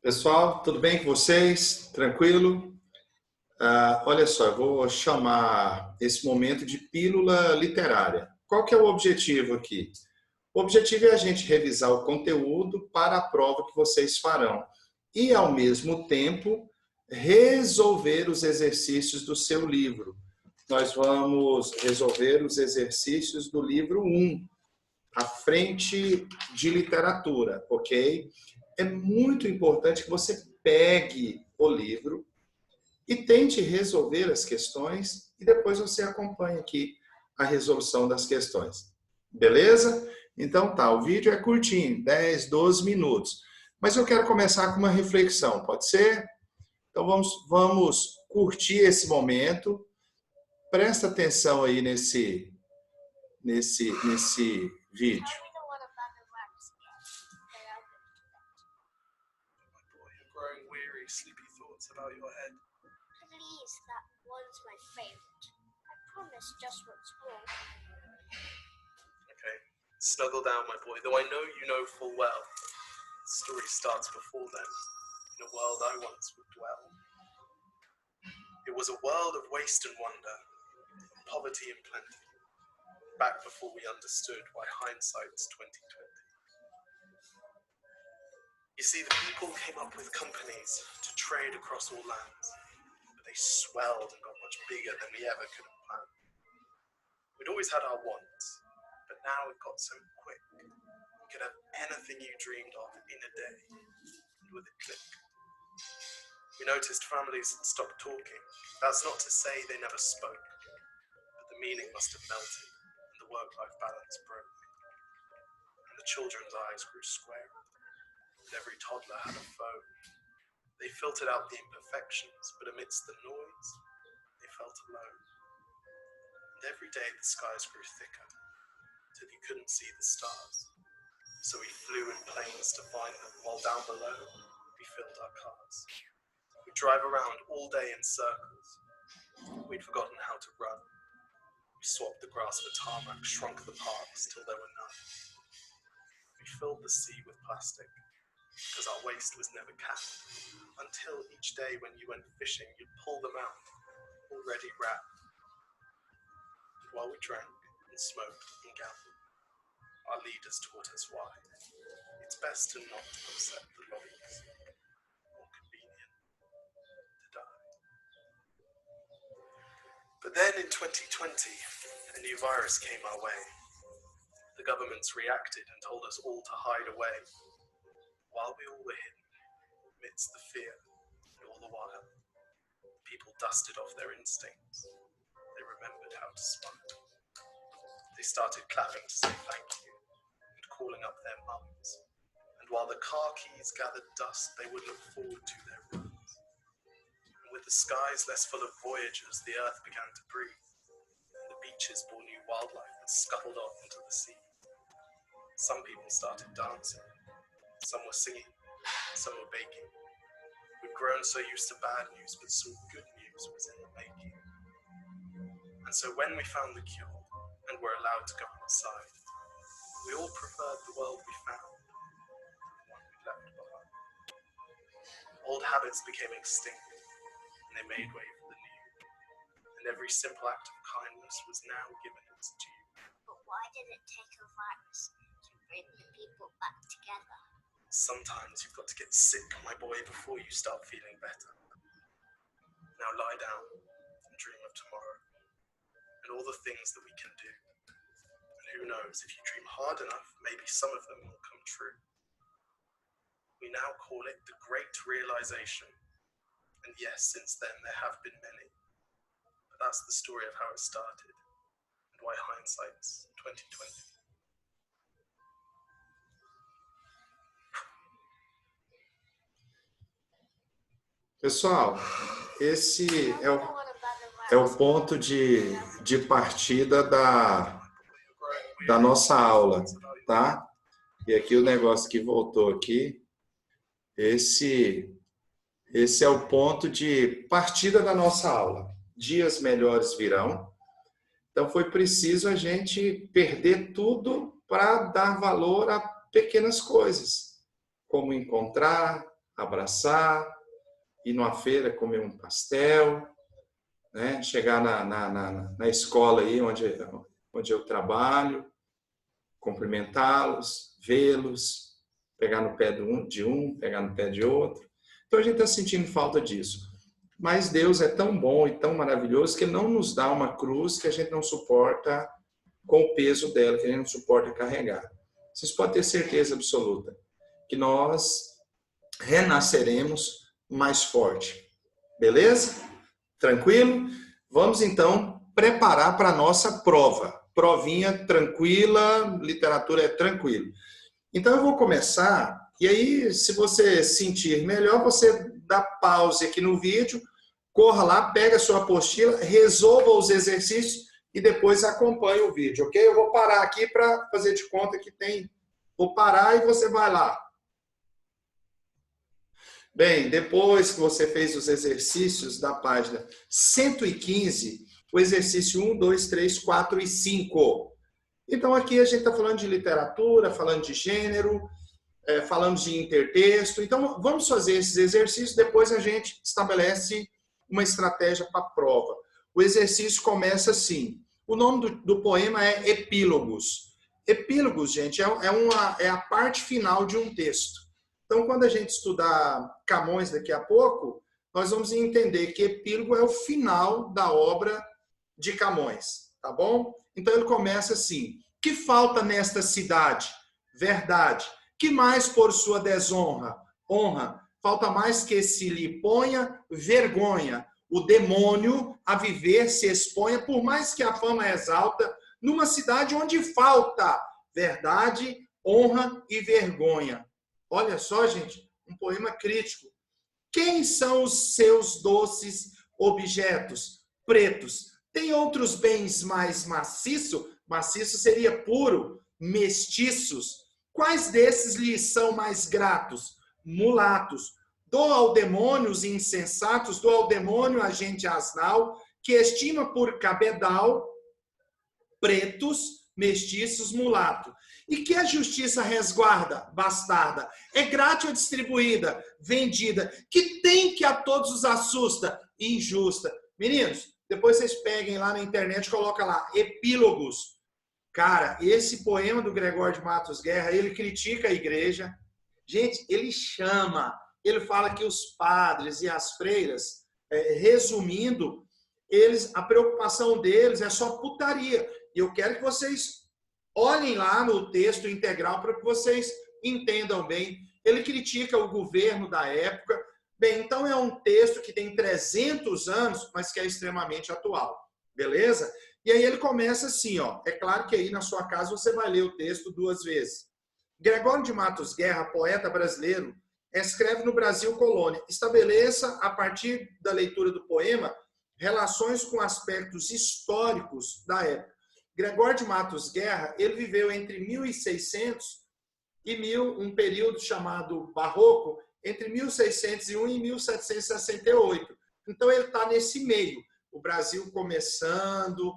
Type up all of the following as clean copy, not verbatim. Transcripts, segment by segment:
Pessoal, tudo bem com vocês? Tranquilo? Olha só, eu vou chamar esse momento de pílula literária. Qual que é o objetivo aqui? O objetivo é a gente revisar o conteúdo para a prova que vocês farão e, ao mesmo tempo, resolver os exercícios do seu livro. Nós vamos resolver os exercícios do livro 1, A Frente de Literatura, ok? É muito importante que você pegue o livro e tente resolver as questões e depois você acompanha aqui a resolução das questões. Beleza? Então tá, o vídeo é curtinho, 10, 12 minutos. Mas eu quero começar com uma reflexão, pode ser? Então vamos curtir esse momento. Presta atenção aí nesse vídeo. Growing weary, sleepy thoughts about your head. Please, that one's my favorite. I promise just what's more. Okay, snuggle down, my boy, though I know you know full well. The story starts before then, in a world I once would dwell. It was a world of waste and wonder, poverty and plenty, back before we understood why hindsight's 2020. You see, the people came up with companies to trade across all lands, but they swelled and got much bigger than we ever could have planned. We'd always had our wants, but now it got so quick. You could have anything you dreamed of in a day, and with a click. We noticed families had stopped talking. That's not to say they never spoke, but the meaning must have melted, and the work-life balance broke. And the children's eyes grew square. Every toddler had a phone. They filtered out the imperfections, but amidst the noise, they felt alone. And every day the skies grew thicker, till you couldn't see the stars. So we flew in planes to find them, while down below, we filled our cars. We'd drive around all day in circles. We'd forgotten how to run. We swapped the grass for tarmac, shrunk the parks till there were none. We filled the sea with plastic, because our waste was never capped, until each day when you went fishing, you'd pull them out, already wrapped. And while we drank and smoked and gambled, our leaders taught us why. It's best to not upset the lobbies, more convenient to die. But then in 2020, a new virus came our way. The governments reacted and told us all to hide away. While we all were hidden, amidst the fear, and all the while, people dusted off their instincts. They remembered how to smile. They started clapping to say thank you, and calling up their mums. And while the car keys gathered dust, they would look forward to their runs. And with the skies less full of voyagers, the earth began to breathe. And the beaches bore new wildlife that scuttled off into the sea. Some people started dancing. Some were singing, some were baking. We'd grown so used to bad news, but some good news was in the making. And so when we found the cure, and were allowed to go outside, we all preferred the world we found, the one we left behind. Old habits became extinct, and they made way for the new. And every simple act of kindness was now given its due. But why did it take a virus to bring the people back together? Sometimes you've got to get sick, my boy, before you start feeling better. Now lie down and dream of tomorrow, and all the things that we can do. And who knows, if you dream hard enough, maybe some of them will come true. We now call it the Great Realization. And yes, since then there have been many. But that's the story of how it started, and why hindsight's 2020. Pessoal, esse é o ponto de partida da nossa aula, tá? E aqui o negócio que voltou aqui, esse é o ponto de partida da nossa aula. Dias melhores virão. Então foi preciso a gente perder tudo para dar valor a pequenas coisas, como encontrar, abraçar, ir numa feira, comer um pastel, né? Chegar na escola aí onde eu trabalho, cumprimentá-los, vê-los, pegar no pé de um, pegar no pé de outro. Então a gente está sentindo falta disso. Mas Deus é tão bom e tão maravilhoso que Ele não nos dá uma cruz que a gente não suporta com o peso dela, que a gente não suporta carregar. Vocês podem ter certeza absoluta que nós renasceremos mais forte. Beleza? Tranquilo? Vamos então preparar para a nossa prova. Provinha tranquila, literatura é tranquilo. Então eu vou começar, e aí se você sentir melhor, você dá pause aqui no vídeo, corra lá, pega a sua apostila, resolva os exercícios e depois acompanhe o vídeo, ok? Eu vou parar aqui para fazer de conta que tem... Vou parar e você vai lá. Bem, depois que você fez os exercícios da página 115, o exercício 1, 2, 3, 4 e 5. Então aqui a gente está falando de literatura, falando de gênero, falando de intertexto. Então vamos fazer esses exercícios, depois a gente estabelece uma estratégia para a prova. O exercício começa assim. O nome do poema é Epílogos. Epílogos, gente, é a parte final de um texto. Então, quando a gente estudar Camões daqui a pouco, nós vamos entender que epílogo é o final da obra de Camões, tá bom? Então, ele começa assim: que falta nesta cidade? Verdade. Que mais por sua desonra? Honra. Falta mais que se lhe ponha vergonha. O demônio a viver se exponha, por mais que a fama exalta, numa cidade onde falta verdade, honra e vergonha. Olha só, gente, um poema crítico. Quem são os seus doces objetos? Pretos. Tem outros bens mais maciço? Maciço seria puro. Mestiços. Quais desses lhe são mais gratos? Mulatos. Dou ao demônio os insensatos, dou ao demônio a gente asnal, que estima por cabedal pretos, mestiços, mulato. E que a justiça resguarda, bastarda, é grátis distribuída, vendida, que tem que a todos os assusta, injusta. Meninos, depois vocês peguem lá na internet, coloca lá, Epílogos. Cara, esse poema do Gregório de Matos Guerra, ele critica a igreja. Gente, ele chama, ele fala que os padres e as freiras, resumindo, a preocupação deles é só putaria. E eu quero que vocês olhem lá no texto integral para que vocês entendam bem. Ele critica o governo da época. Bem, então é um texto que tem 300 anos, mas que é extremamente atual. Beleza? E aí ele começa assim, ó. É claro que aí na sua casa você vai ler o texto 2 vezes. Gregório de Matos Guerra, poeta brasileiro, escreve no Brasil Colônia. Estabeleça, a partir da leitura do poema, relações com aspectos históricos da época. Gregório de Matos Guerra, ele viveu entre 1600 e um período chamado Barroco, entre 1601 e 1768. Então, ele está nesse meio. O Brasil começando,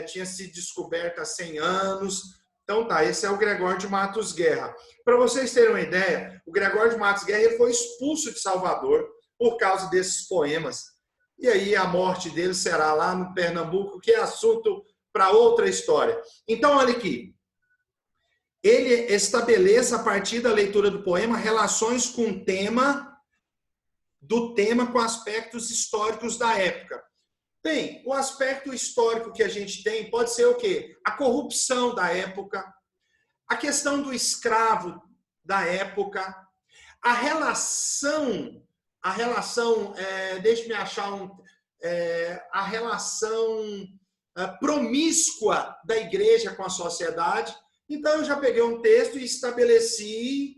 tinha sido descoberto há 100 anos. Então, tá, esse é o Gregório de Matos Guerra. Para vocês terem uma ideia, o Gregório de Matos Guerra ele foi expulso de Salvador por causa desses poemas. E aí a morte dele será lá no Pernambuco, que é assunto para outra história. Então, olha aqui. Ele estabelece, a partir da leitura do poema, relações com o tema, com aspectos históricos da época. Bem, o aspecto histórico que a gente tem pode ser o quê? A corrupção da época, a questão do escravo da época, a relação deixe-me achar a relação promíscua da igreja com a sociedade. Então, eu já peguei um texto e estabeleci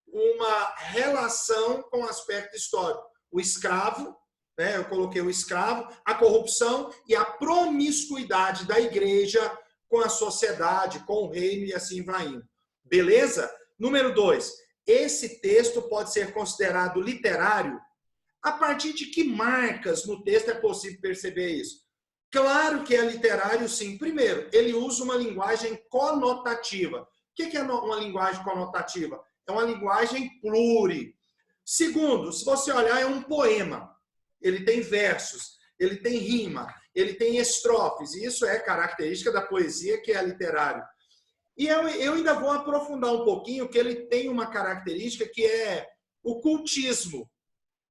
uma relação com o aspecto histórico. O escravo, eu coloquei o escravo, a corrupção e a promiscuidade da igreja com a sociedade, com o reino e assim vai indo. Beleza? Número 2. Esse texto pode ser considerado literário? A partir de que marcas no texto é possível perceber isso? Claro que é literário, sim. Primeiro, ele usa uma linguagem conotativa. O que é uma linguagem conotativa? É uma linguagem pluri. Segundo, se você olhar, é um poema. Ele tem versos, ele tem rima, ele tem estrofes. E isso é característica da poesia, que é literário. E eu ainda vou aprofundar um pouquinho que ele tem uma característica que é o cultismo. O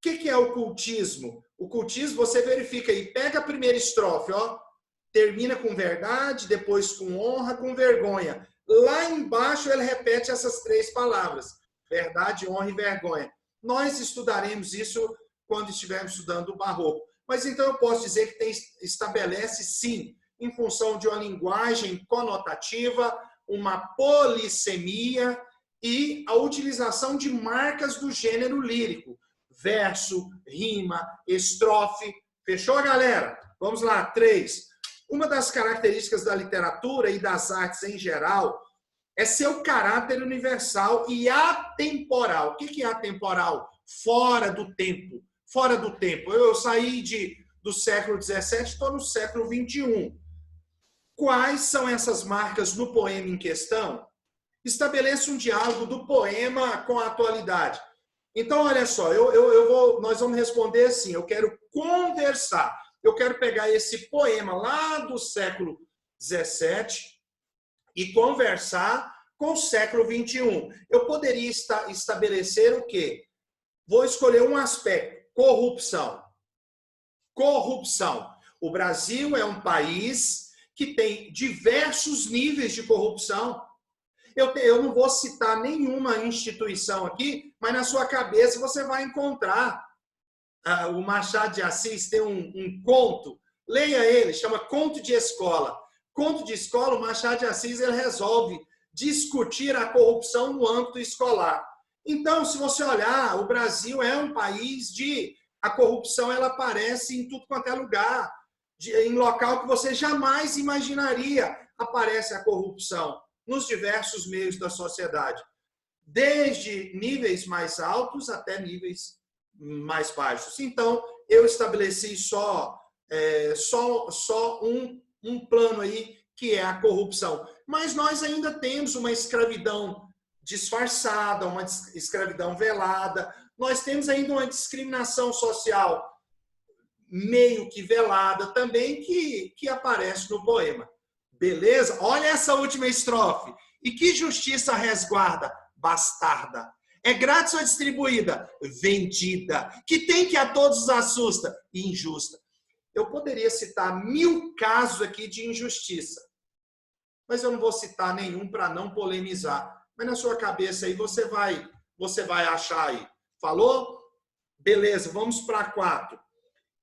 que é o cultismo? O cultismo, você verifica aí, pega a primeira estrofe, ó, termina com verdade, depois com honra, com vergonha. Lá embaixo ele repete essas três palavras, verdade, honra e vergonha. Nós estudaremos isso quando estivermos estudando o barroco. Mas então eu posso dizer que estabelece, sim, em função de uma linguagem conotativa, uma polissemia e a utilização de marcas do gênero lírico. Verso, rima, estrofe. Fechou, galera? Vamos lá, 3. Uma das características da literatura e das artes em geral é seu caráter universal e atemporal. O que é atemporal? Fora do tempo. Fora do tempo. Eu saí do século XVII, estou no século XXI. Quais são essas marcas no poema em questão? Estabeleça um diálogo do poema com a atualidade. Então, olha só, nós vamos responder assim, eu quero conversar, eu quero pegar esse poema lá do século XVII e conversar com o século XXI. Eu poderia estabelecer o quê? Vou escolher um aspecto, corrupção. Corrupção. O Brasil é um país que tem diversos níveis de corrupção. Eu não vou citar nenhuma instituição aqui, mas na sua cabeça você vai encontrar. O Machado de Assis tem um conto, leia ele, chama Conto de Escola. Conto de escola, o Machado de Assis ele resolve discutir a corrupção no âmbito escolar. Então, se você olhar, o Brasil é um país a corrupção ela aparece em tudo quanto é lugar, em local que você jamais imaginaria aparece a corrupção nos diversos meios da sociedade, desde níveis mais altos até níveis mais baixos. Então, eu estabeleci só um plano aí, que é a corrupção. Mas nós ainda temos uma escravidão disfarçada, uma escravidão velada, nós temos ainda uma discriminação social meio que velada também, que aparece no poema. Beleza? Olha essa última estrofe. E que justiça resguarda? Bastarda. É grátis ou distribuída? Vendida. Que tem que a todos assusta? Injusta. Eu poderia citar 1000 casos aqui de injustiça, mas eu não vou citar nenhum para não polemizar. Mas na sua cabeça aí você vai achar aí. Falou? Beleza, vamos para 4.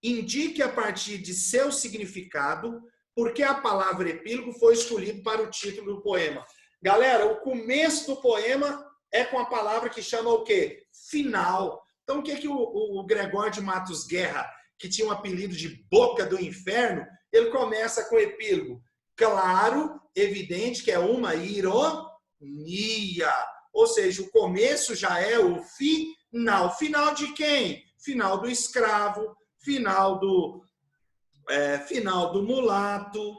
Indique a partir de seu significado por que a palavra epílogo foi escolhida para o título do poema. Galera, o começo do poema é com a palavra que chama o quê? Final. Então, o que o Gregório de Matos Guerra, que tinha um apelido de Boca do Inferno, ele começa com epílogo. Claro, evidente que é uma ironia. Ou seja, o começo já é o final. Final de quem? Final do escravo, final do mulato,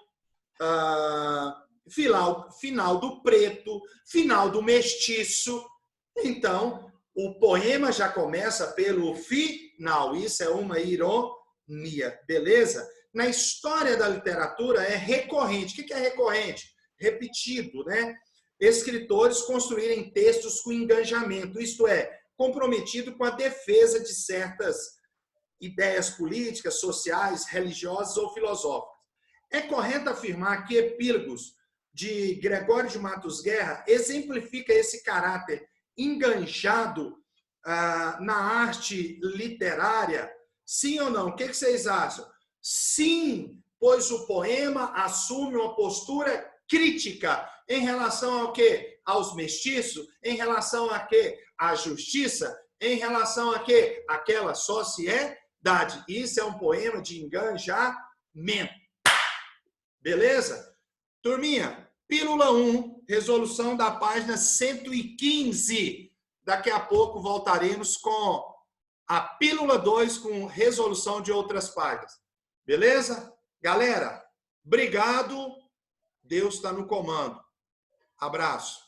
final do preto, final do mestiço. Então, o poema já começa pelo final. Isso é uma ironia, beleza? Na história da literatura é recorrente. O que é recorrente? Repetido, né? Escritores construírem textos com engajamento, isto é, comprometido com a defesa de certas ideias políticas, sociais, religiosas ou filosóficas. É correto afirmar que Epílogos, de Gregório de Matos Guerra, exemplifica esse caráter enganjado na arte literária? Sim ou não? O que vocês acham? Sim, pois o poema assume uma postura crítica em relação ao quê? Aos mestiços, em relação a quê? À justiça, em relação a quê? Aquela sociedade. Isso é um poema de engajamento. Beleza? Turminha, pílula 1, resolução da página 115. Daqui a pouco voltaremos com a pílula 2, com resolução de outras páginas. Beleza? Galera, obrigado. Deus está no comando. Abraço.